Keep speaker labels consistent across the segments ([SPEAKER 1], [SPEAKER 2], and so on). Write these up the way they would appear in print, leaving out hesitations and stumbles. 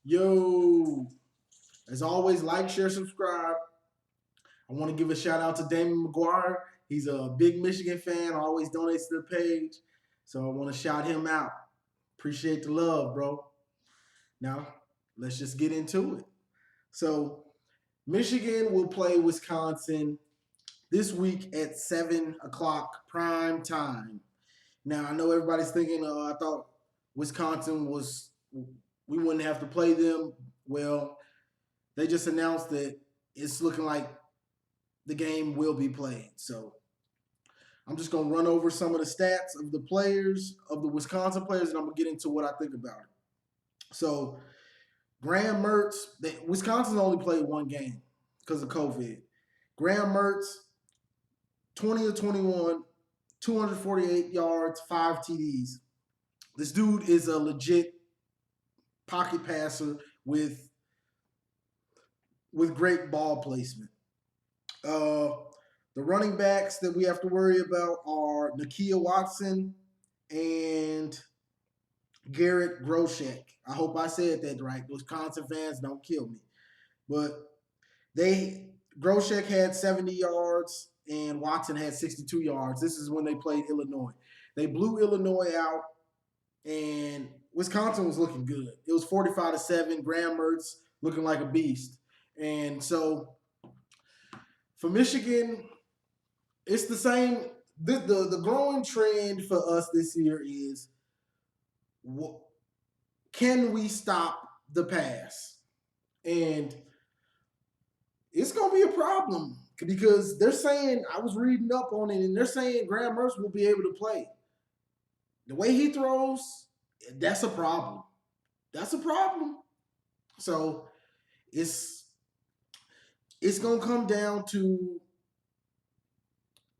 [SPEAKER 1] Yo, as always, like, share, subscribe. I want to give a shout out to Damon McGuire. He's a big Michigan fan, always donates to the page. So I want to shout him out. Appreciate the love, bro. Now, let's just get into it. So, Michigan will play Wisconsin this week at 7 o'clock prime time. Now, I know everybody's thinking, I thought Wisconsin we wouldn't have to play them. Well, they just announced that it's looking like the game will be played. So I'm just going to run over some of the stats of the players, of the Wisconsin players, and I'm going to get into what I think about it. So Graham Mertz, Wisconsin only played one game because of COVID. Graham Mertz, 20 to 21, 248 yards, 5 TDs. This dude is a legit pocket passer with great ball placement. The running backs that we have to worry about are Nakia Watson and Garrett Groshek. I hope I said that right. Wisconsin fans, don't kill me. But Groshek had 70 yards and Watson had 62 yards. This is when they played Illinois. They blew Illinois out, and Wisconsin was looking good. It was 45-7. Graham Mertz looking like a beast. And so for Michigan, it's the same. The growing trend for us this year is, can we stop the pass? And it's going to be a problem because they're saying, I was reading up on it, and they're saying Graham Mertz will be able to play. The way he throws, that's a problem. That's a problem. So it's going to come down to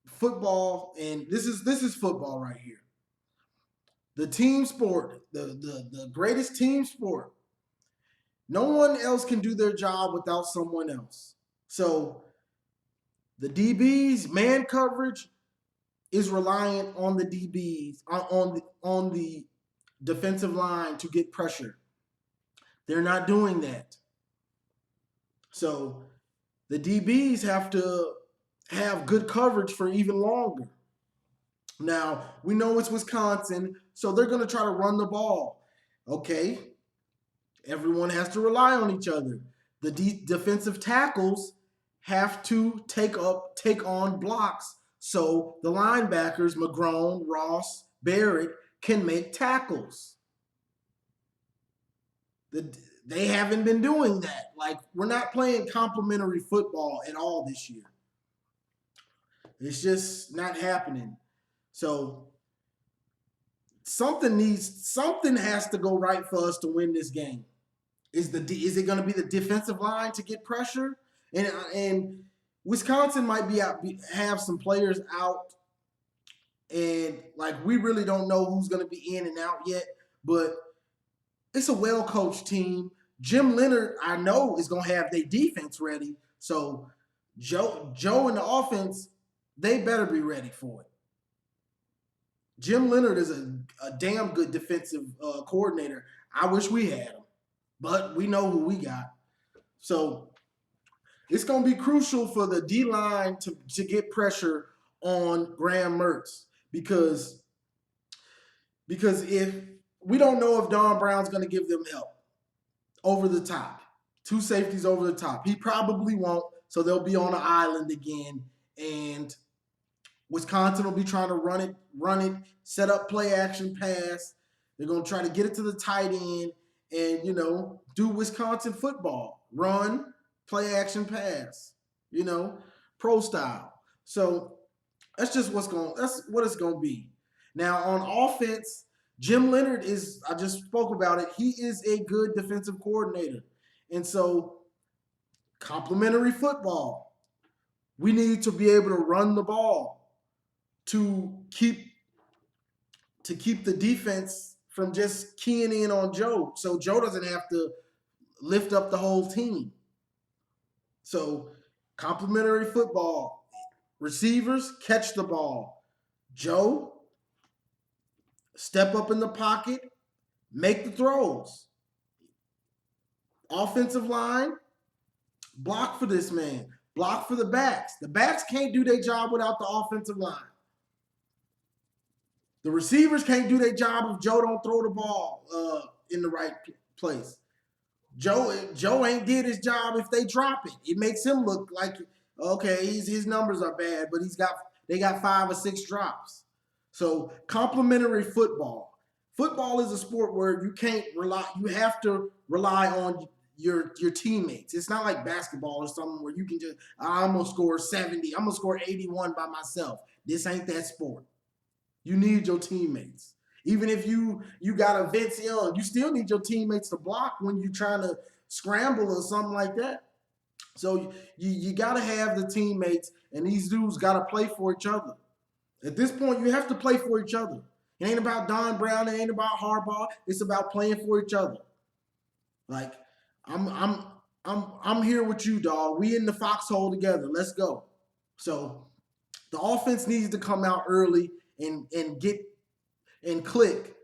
[SPEAKER 1] football, and this is football right here. The team sport, the greatest team sport. No one else can do their job without someone else. So the DBs, man coverage is reliant on the DBs, on the defensive line to get pressure. They're not doing that. So the DBs have to have good coverage for even longer. Now, we know it's Wisconsin, so they're going to try to run the ball. Okay, everyone has to rely on each other. The defensive tackles have to take on blocks so the linebackers, McGrone, Ross, Barrett, can make tackles. They haven't been doing that. Like, we're not playing complementary football at all this year. It's just not happening. So something has to go right for us to win this game. Is it going to be the defensive line to get pressure? And Wisconsin might have some players out, and like we really don't know who's going to be in and out yet. But it's a well-coached team. Jim Leonard, I know, is going to have their defense ready. So Joe and the offense, they better be ready for it. Jim Leonard is a damn good defensive coordinator. I wish we had him, but we know who we got. So it's going to be crucial for the D-line to get pressure on Graham Mertz because if we don't know if Don Brown's going to give them help over the top, two safeties over the top. He probably won't, so they'll be on an island again, and Wisconsin will be trying to run it, set up play action pass. They're going to try to get it to the tight end and, do Wisconsin football. Run, play action pass, pro style. So that's what it's going to be. Now on offense, Jim Leonard I just spoke about it. He is a good defensive coordinator. And so complementary football. We need to be able to run the ball to keep the defense from just keying in on Joe, so Joe doesn't have to lift up the whole team. So complementary football. Receivers, catch the ball. Joe, step up in the pocket, make the throws. Offensive line, block for this man. Block for the backs. The backs can't do their job without the offensive line. The receivers can't do their job if Joe don't throw the ball in the right place. Joe ain't did his job if they drop it. It makes him look like, okay, his numbers are bad, but they got 5 or 6 drops. So complementary football. Football is a sport where you can't rely. You have to rely on your teammates. It's not like basketball or something where you can just, I'm gonna score 70. I'm gonna score 81 by myself. This ain't that sport. You need your teammates. Even if you got a Vince Young, you still need your teammates to block when you're trying to scramble or something like that. So you got to have the teammates, and these dudes got to play for each other. At this point, you have to play for each other. It ain't about Don Brown. It ain't about Harbaugh. It's about playing for each other. Like I'm here with you, dog. We in the foxhole together. Let's go. So the offense needs to come out early and get and click,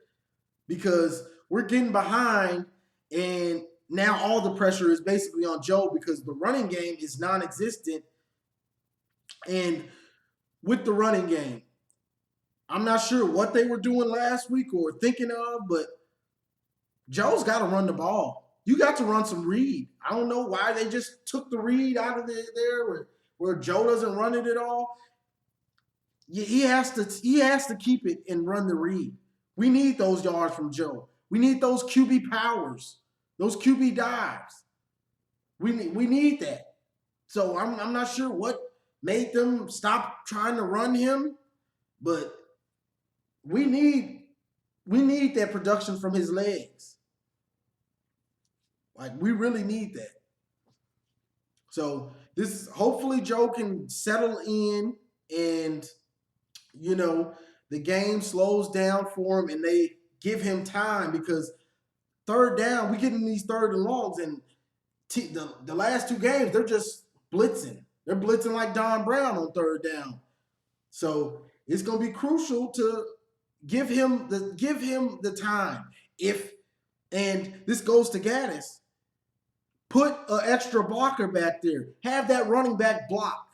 [SPEAKER 1] because we're getting behind, and now all the pressure is basically on Joe because the running game is non-existent. And with the running game, I'm not sure what they were doing last week or thinking of, but Joe's got to run the ball. You got to run some read. I don't know why they just took the read out of there where Joe doesn't run it at all. He has to keep it and run the read. We need those yards from Joe. We need those QB powers, those QB dives. We need that. So I'm not sure what made them stop trying to run him, but we need that production from his legs. Like, we really need that. So this, hopefully Joe can settle in, and the game slows down for him and they give him time, because third down, we get in these third and longs, and the last 2 games, they're just blitzing. They're blitzing like Don Brown on third down. So it's going to be crucial to give him the time. And this goes to Gaddis, put an extra blocker back there. Have that running back block.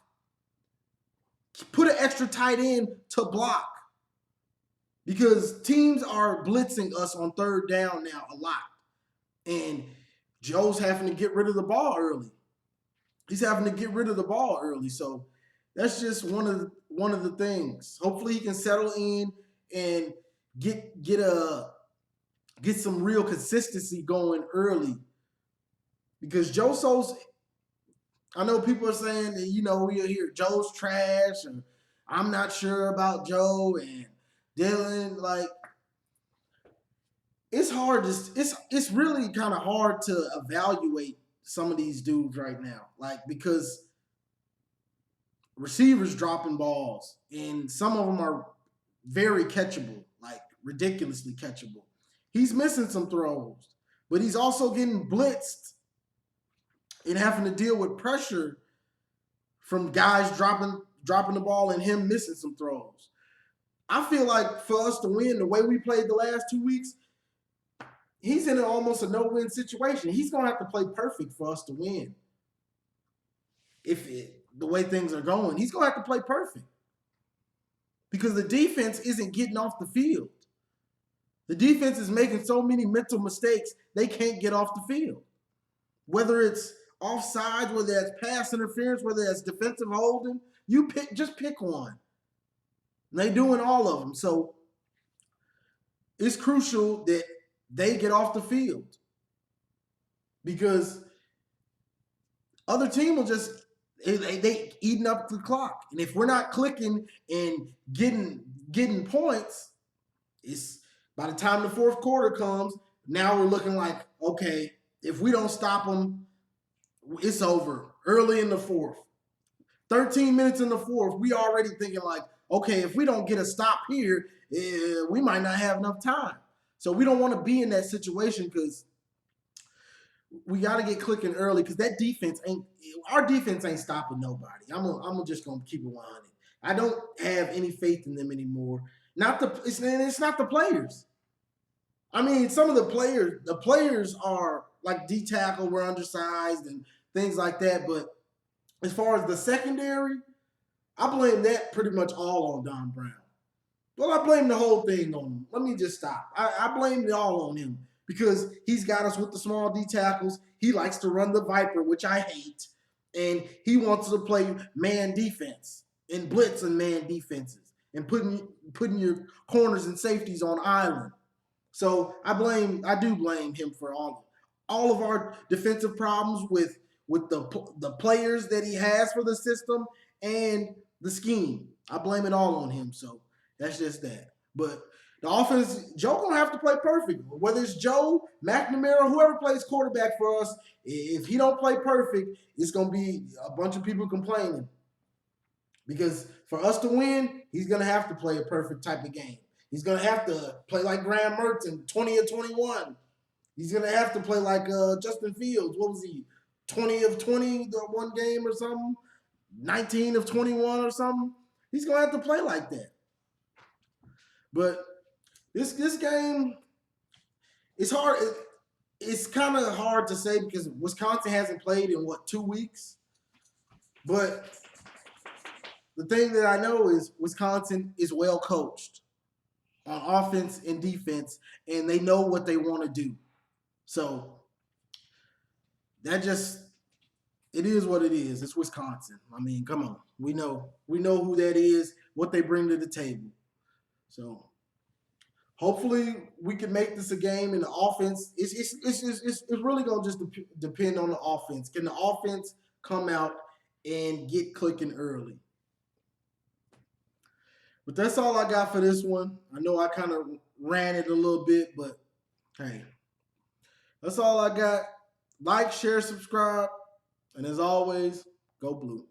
[SPEAKER 1] Put an extra tight end to block, because teams are blitzing us on third down now a lot. And Joe's having to get rid of the ball early. He's having to get rid of the ball early. So that's just one of the things. Hopefully he can settle in and get some real consistency going early. Because Joe So's, I know people are saying that, we hear Joe's trash, and I'm not sure about Joe and Dylan. Like, it's hard it's really kind of hard to evaluate some of these dudes right now. Like, because receivers dropping balls, and some of them are very catchable, like ridiculously catchable. He's missing some throws, but he's also getting blitzed and having to deal with pressure from guys dropping the ball and him missing some throws. I feel like for us to win, the way we played the last 2 weeks, he's in almost a no-win situation. He's going to have to play perfect for us to win. The way things are going, he's going to have to play perfect, because the defense isn't getting off the field. The defense is making so many mental mistakes, they can't get off the field. Whether it's offsides, whether that's pass interference, whether that's defensive holding, just pick one. And they doing all of them. So it's crucial that they get off the field, because other team will just they eating up the clock. And if we're not clicking and getting points, it's by the time the fourth quarter comes, now we're looking like, okay, if we don't stop them, it's over. Early in the fourth, 13 minutes in the fourth, we already thinking like, okay, if we don't get a stop here, we might not have enough time. So we don't want to be in that situation, because we got to get clicking early, because our defense ain't stopping nobody. I'm just going to keep it 100. I don't have any faith in them anymore. It's not the players. I mean, some of the players are like D tackle were undersized and things like that. But as far as the secondary, I blame that pretty much all on Don Brown. Well, I blame the whole thing on him. Let me just stop. I blame it all on him because he's got us with the small D tackles. He likes to run the Viper, which I hate, and he wants to play man defense and blitz and man defenses and putting your corners and safeties on island. So I do blame him for all of our defensive problems with the players that he has for the system and the scheme. I blame it all on him. So that's just that. But the offense, Joe gonna have to play perfect. Whether it's Joe, McNamara, whoever plays quarterback for us, if he don't play perfect, it's gonna be a bunch of people complaining. Because for us to win, he's gonna have to play a perfect type of game. He's gonna have to play like Graham Merton, 20 of 21. He's gonna have to play like Justin Fields. What was he? 20 of 20 the one game or something? 19 of 21 or something? He's gonna have to play like that. But this game, it's hard. It's kind of hard to say because Wisconsin hasn't played in 2 weeks. But the thing that I know is Wisconsin is well coached on offense and defense, and they know what they want to do. So that just it is what it is. It's Wisconsin. I mean, come on. We know who that is, what they bring to the table. So hopefully we can make this a game in the offense. It's really gonna just depend on the offense. Can the offense come out and get clicking early? But that's all I got for this one. I know I kind of ran it a little bit, but hey, that's all I got. Like, share, subscribe, and as always, go blue.